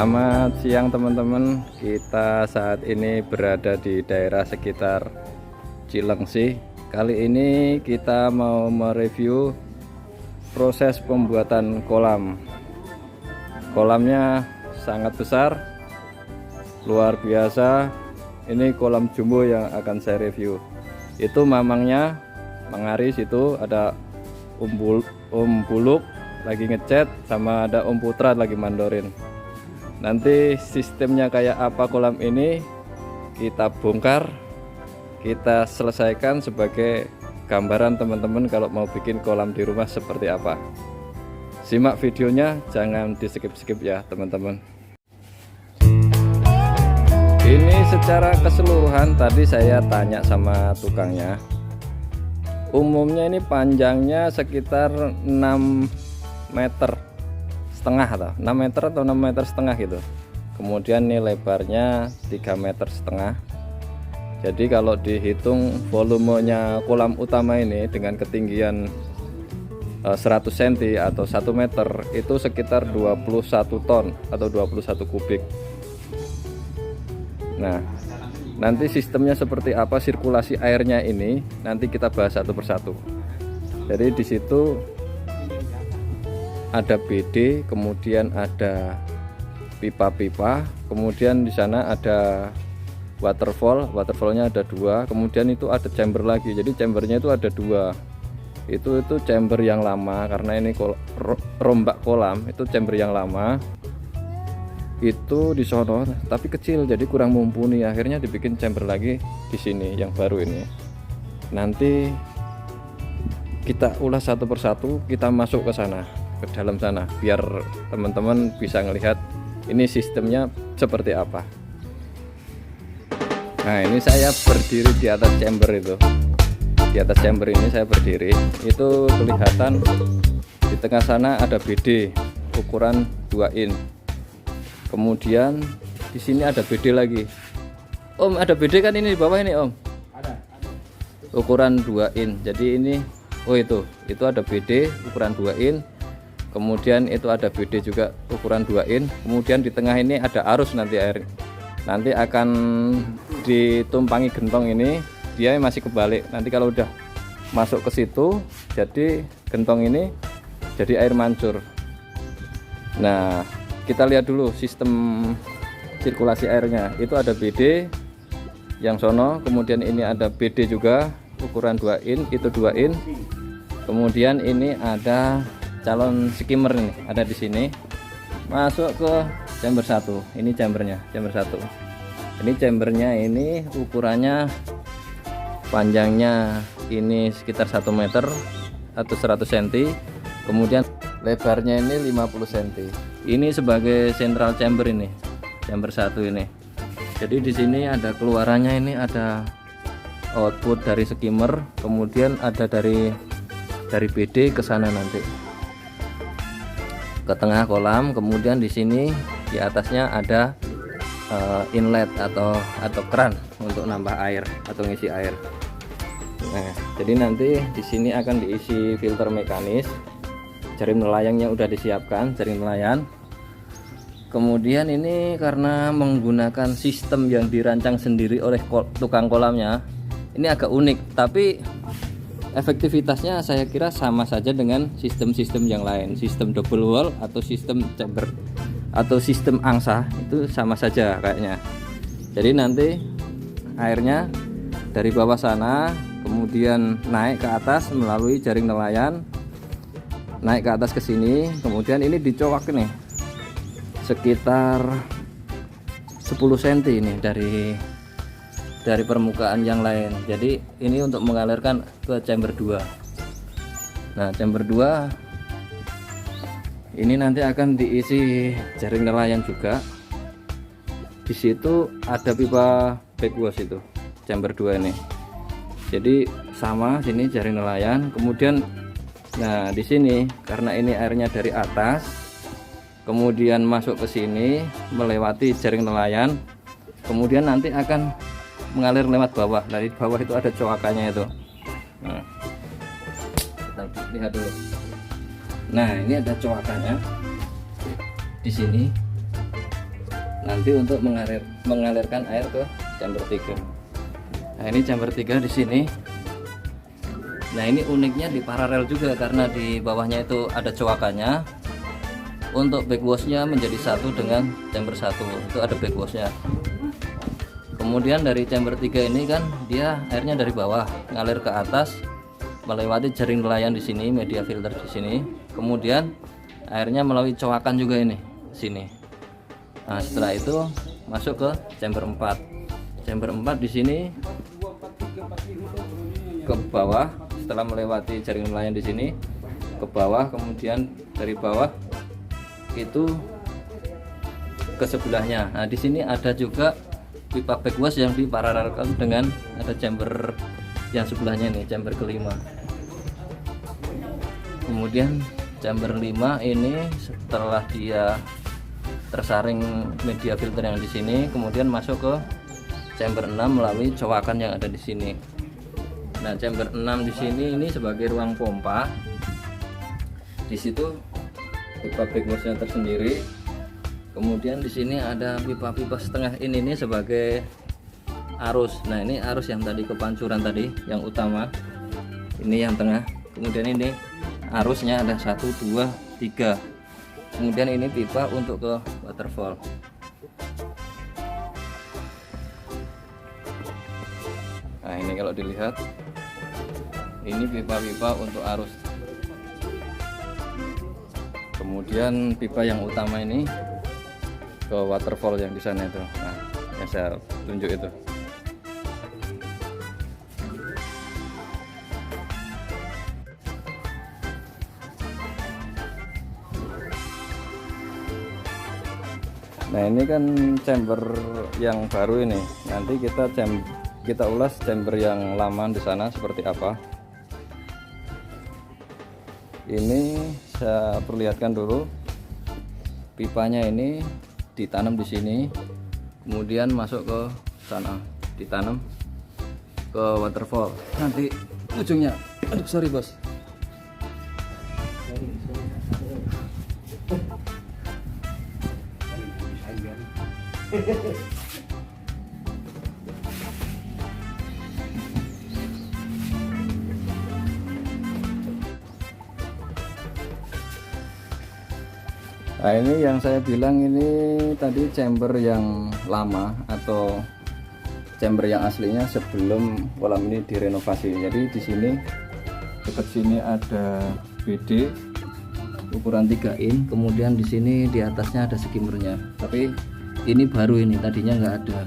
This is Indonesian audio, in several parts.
Selamat siang teman-teman. Kita saat ini berada di daerah sekitar Cilengsi. Kali ini kita mau mereview proses pembuatan kolam. Kolamnya sangat besar, luar biasa. Ini kolam jumbo yang akan saya review. Itu mamangnya, Mang Aris, itu ada Om Buluk lagi ngecat, sama ada Om Putra lagi mandorin. Nanti sistemnya kayak apa kolam ini kita bongkar, kita selesaikan sebagai gambaran teman-teman kalau mau bikin kolam di rumah seperti apa. Simak videonya, jangan di skip-skip ya teman-teman. Ini secara keseluruhan tadi saya tanya sama tukangnya. Umumnya ini panjangnya sekitar 6 meter setengah, atau 6 meter atau 6 meter setengah gitu. Kemudian ini lebarnya 3 meter setengah. Jadi kalau dihitung volumenya kolam utama ini dengan ketinggian 100 cm atau 1 meter, itu sekitar 21 ton atau 21 kubik. Nah, nanti sistemnya seperti apa sirkulasi airnya ini nanti kita bahas satu persatu. Jadi di situ ada BD, kemudian ada pipa-pipa, kemudian di sana ada waterfallnya ada 2, kemudian itu ada chamber lagi. Jadi chambernya itu ada 2. Itu chamber yang lama karena ini rombak kolam, itu chamber yang lama. Itu di sono tapi kecil, jadi kurang mumpuni. Akhirnya dibikin chamber lagi di sini yang baru ini. Nanti kita ulas satu persatu, kita masuk ke sana, ke dalam sana, biar teman-teman bisa ngelihat ini sistemnya seperti apa. Nah, ini saya berdiri di atas chamber itu. Di atas chamber ini saya berdiri. Itu kelihatan di tengah sana ada BD ukuran 2 in. Kemudian di sini ada BD lagi. Om, ada BD kan ini di bawah ini, Om? Ada. Ukuran 2 in. Jadi ini, oh itu ada BD ukuran 2 in. Kemudian itu ada BD juga ukuran 2 in. Kemudian di tengah ini ada arus nanti air. Nanti akan ditumpangi gentong ini, dia masih kebalik. Nanti kalau udah masuk ke situ, jadi gentong ini jadi air mancur. Nah, kita lihat dulu sistem sirkulasi airnya. Itu ada BD yang sono, kemudian ini ada BD juga ukuran 2 in, itu 2 in. Kemudian ini ada calon skimmer nih, ada di sini. Masuk ke chamber 1. Ini chambernya, chamber 1. Ini chambernya ini ukurannya panjangnya ini sekitar 1 meter atau 100 cm. Kemudian lebarnya ini 50 cm. Ini sebagai central chamber ini, chamber 1 ini. Jadi di sini ada keluarannya, ini ada output dari skimmer, kemudian ada dari BD ke sana nanti ke tengah kolam. Kemudian di sini di atasnya ada inlet atau keran untuk nambah air atau ngisi air. Nah, jadi nanti di sini akan diisi filter mekanis. Jaring nelayangnya udah disiapkan, jaring nelayan. Kemudian ini karena menggunakan sistem yang dirancang sendiri oleh tukang kolamnya, ini agak unik, tapi efektivitasnya saya kira sama saja dengan sistem-sistem yang lain. Sistem double wall atau sistem chamber atau sistem angsa itu sama saja kayaknya. Jadi nanti airnya dari bawah sana kemudian naik ke atas melalui jaring nelayan, naik ke atas ke sini, kemudian ini dicowak nih sekitar 10 cm ini dari permukaan yang lain. Jadi ini untuk mengalirkan ke chamber 2. Nah, chamber 2 ini nanti akan diisi jaring nelayan juga. Di situ ada pipa backwash itu chamber 2 ini. Jadi sama sini jaring nelayan. Kemudian nah di sini karena ini airnya dari atas, kemudian masuk ke sini melewati jaring nelayan, kemudian nanti akan mengalir lewat bawah. Dari bawah itu ada coakannya itu. Nah, kita lihat dulu. Nah, ini ada coakannya di sini. nanti untuk mengalirkan air ke chamber 3. Nah, ini chamber 3 di sini. Nah, ini uniknya di paralel juga karena di bawahnya itu ada coakannya. Untuk backwashnya menjadi satu dengan chamber 1, itu ada backwashnya. Kemudian dari chamber 3 ini kan dia airnya dari bawah ngalir ke atas melewati jaring nelayan di sini, media filter di sini. Kemudian airnya melalui coakan juga ini sini. Nah, setelah itu masuk ke chamber 4. Chamber 4 di sini ke bawah setelah melewati jaring nelayan di sini ke bawah, kemudian dari bawah itu ke sebelahnya. Nah, di sini ada juga pipa backwash yang diparalelkan dengan ada chamber yang sebelahnya nih, chamber kelima. Kemudian chamber 5 ini setelah dia tersaring media filter yang di sini, kemudian masuk ke chamber 6 melalui coakan yang ada di sini. Nah, chamber 6 di sini ini sebagai ruang pompa. Di situ pipa backwashnya tersendiri. Kemudian di sini ada pipa-pipa setengah ini nih sebagai arus. Nah, ini arus yang tadi kepancuran tadi yang utama. Ini yang tengah. Kemudian ini arusnya ada 1, 2, 3. Kemudian ini pipa untuk ke waterfall. Nah, ini kalau dilihat ini pipa-pipa untuk arus. Kemudian pipa yang utama ini ke waterfall yang di sana itu. Nah, yang saya tunjuk itu. Nah, ini kan chamber yang baru ini. Nanti kita ulas chamber yang lama di sana seperti apa. Ini saya perlihatkan dulu. Pipanya ini ditanam di sini, kemudian masuk ke sana, ditanam ke waterfall. Nanti ujungnya, aduh sorry bos. Nah, ini yang saya bilang ini tadi chamber yang lama atau chamber yang aslinya sebelum kolam ini direnovasi. Jadi di sini dekat sini ada BD ukuran 3 in, kemudian di sini di atasnya ada skimmernya. Tapi ini baru, ini tadinya nggak ada.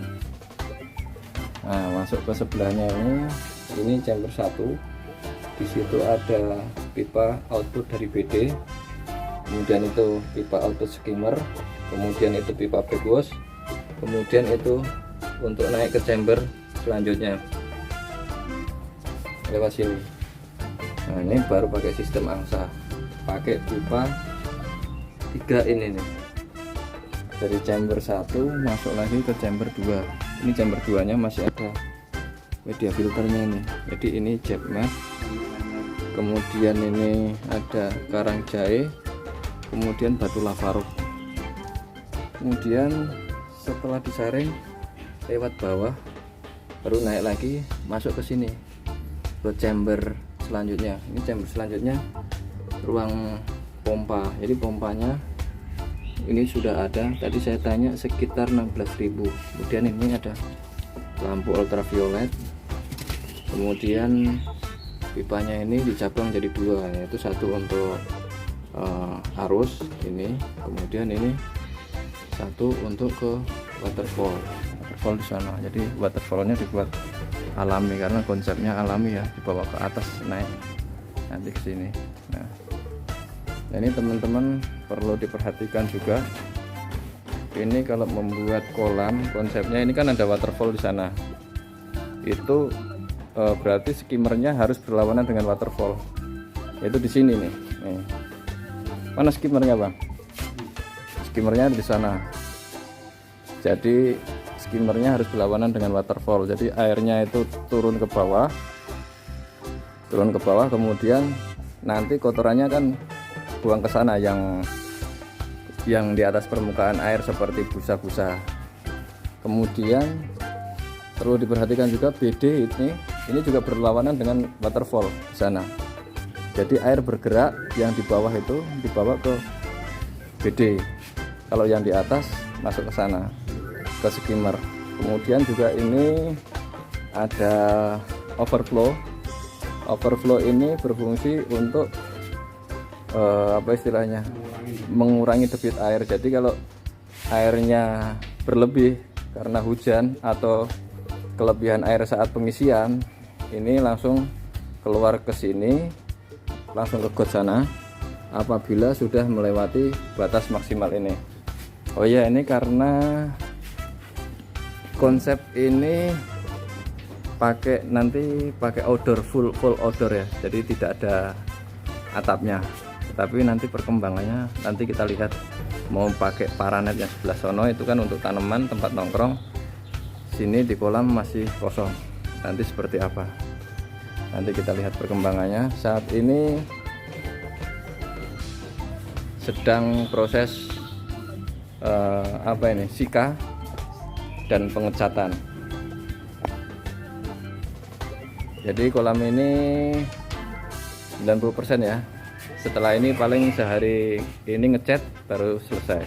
Nah, masuk ke sebelahnya ini chamber 1. Di situ ada pipa output dari BD. Kemudian itu pipa output skimmer, kemudian itu pipa backwash, kemudian itu untuk naik ke chamber selanjutnya lewat sini. Nah, ini baru pakai sistem angsa, pakai pipa 3 ini nih. Dari chamber 1 masuk lagi ke chamber 2. Ini chamber 2 nya masih ada media filternya nih. Jadi ini jet mat, kemudian ini ada karang jahe, kemudian batu lavaruk. Kemudian setelah disaring lewat bawah baru naik lagi masuk ke sini ke chamber selanjutnya. Ini chamber selanjutnya ruang pompa. Jadi pompanya ini sudah ada, tadi saya tanya sekitar 16.000. Kemudian ini ada lampu ultraviolet. Kemudian pipanya ini dicabang jadi 2, yaitu satu untuk arus ini, kemudian ini satu untuk ke waterfall di sana. Jadi waterfallnya dibuat alami karena konsepnya alami ya, dibawa ke atas naik nanti ke sini. Nah, ini teman-teman perlu diperhatikan juga. Ini kalau membuat kolam konsepnya ini kan ada waterfall di sana. Itu berarti skimmernya harus berlawanan dengan waterfall. Itu di sini nih. Mana skimmernya bang? Skimmernya di sana. Jadi skimmernya harus berlawanan dengan waterfall. Jadi airnya itu turun ke bawah, kemudian nanti kotorannya kan buang ke sana yang yang di atas permukaan air seperti busa-busa. Kemudian perlu diperhatikan juga BD ini juga berlawanan dengan waterfall di sana. Jadi air bergerak, yang di bawah itu dibawa ke BD, kalau yang di atas masuk ke sana ke skimmer. Kemudian juga ini ada overflow. Overflow ini berfungsi untuk apa istilahnya, mengurangi debit air. Jadi kalau airnya berlebih karena hujan atau kelebihan air saat pengisian, ini langsung keluar ke sini, langsung ke got sana apabila sudah melewati batas maksimal ini. Oh ya, ini karena konsep ini nanti pakai outdoor, full outdoor ya, jadi tidak ada atapnya. Tapi nanti perkembangannya nanti kita lihat, mau pakai paranet yang sebelah sono itu kan untuk tanaman, tempat nongkrong. Sini di kolam masih kosong, nanti seperti apa nanti kita lihat perkembangannya. Saat ini sedang proses sika dan pengecatan. Jadi kolam ini 90% ya. Setelah ini paling sehari ini ngecat baru selesai.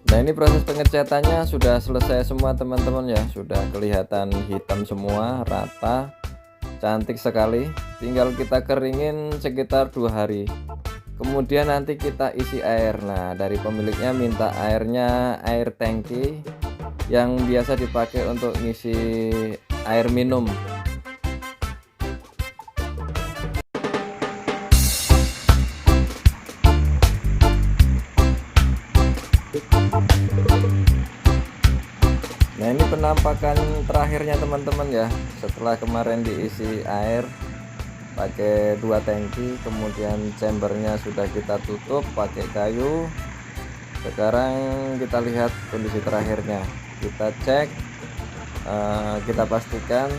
Nah, ini proses pengecatannya sudah selesai semua teman-teman ya. Sudah kelihatan hitam semua, rata, cantik sekali. Tinggal kita keringin sekitar 2 hari. Kemudian nanti kita isi air. Nah, dari pemiliknya minta airnya air tangki yang biasa dipakai untuk ngisi air minum. Nah, ini penampakan terakhirnya teman-teman ya. Setelah kemarin diisi air pakai 2 tangki, kemudian chambernya sudah kita tutup pakai kayu. Sekarang kita lihat kondisi terakhirnya, kita cek, kita pastikan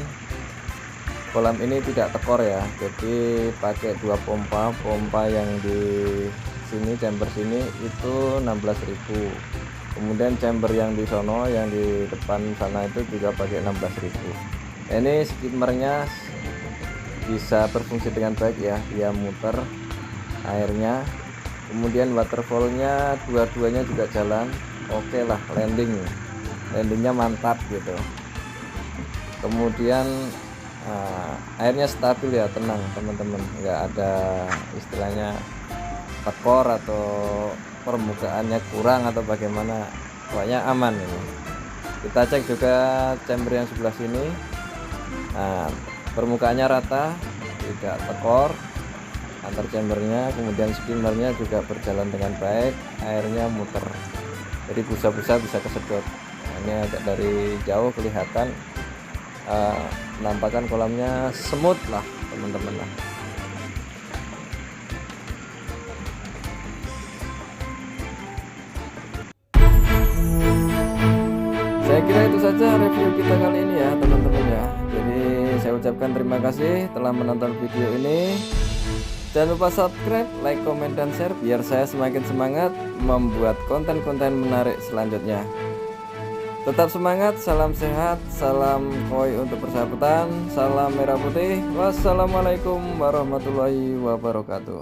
kolam ini tidak tekor ya. Jadi pakai 2 pompa yang di sini, chamber sini itu 16.000. Kemudian chamber yang di sono, yang di depan sana itu juga pakai 16.000. Ini skimmernya bisa berfungsi dengan baik ya, dia muter airnya. Kemudian waterfallnya dua-duanya juga jalan oke lah, landingnya mantap gitu. Kemudian airnya stabil ya, tenang teman-teman, nggak ada istilahnya tekor atau permukaannya kurang atau bagaimana, pokoknya aman ini. Kita cek juga chamber yang sebelah sini. Nah, permukaannya rata, tidak tekor antar chambernya. Kemudian skimmernya juga berjalan dengan baik, airnya muter, jadi busa-busa bisa kesedot. Nah, ini agak dari jauh kelihatan, penampakan kolamnya semut lah teman-teman lah. Saya kira itu saja review kita kali ini ya teman-teman ya. Jadi saya ucapkan terima kasih telah menonton video ini. Jangan lupa subscribe, like, komen, dan share biar saya semakin semangat membuat konten-konten menarik selanjutnya. Tetap semangat, salam sehat, salam koi untuk persahabatan, salam merah putih. Wassalamualaikum warahmatullahi wabarakatuh.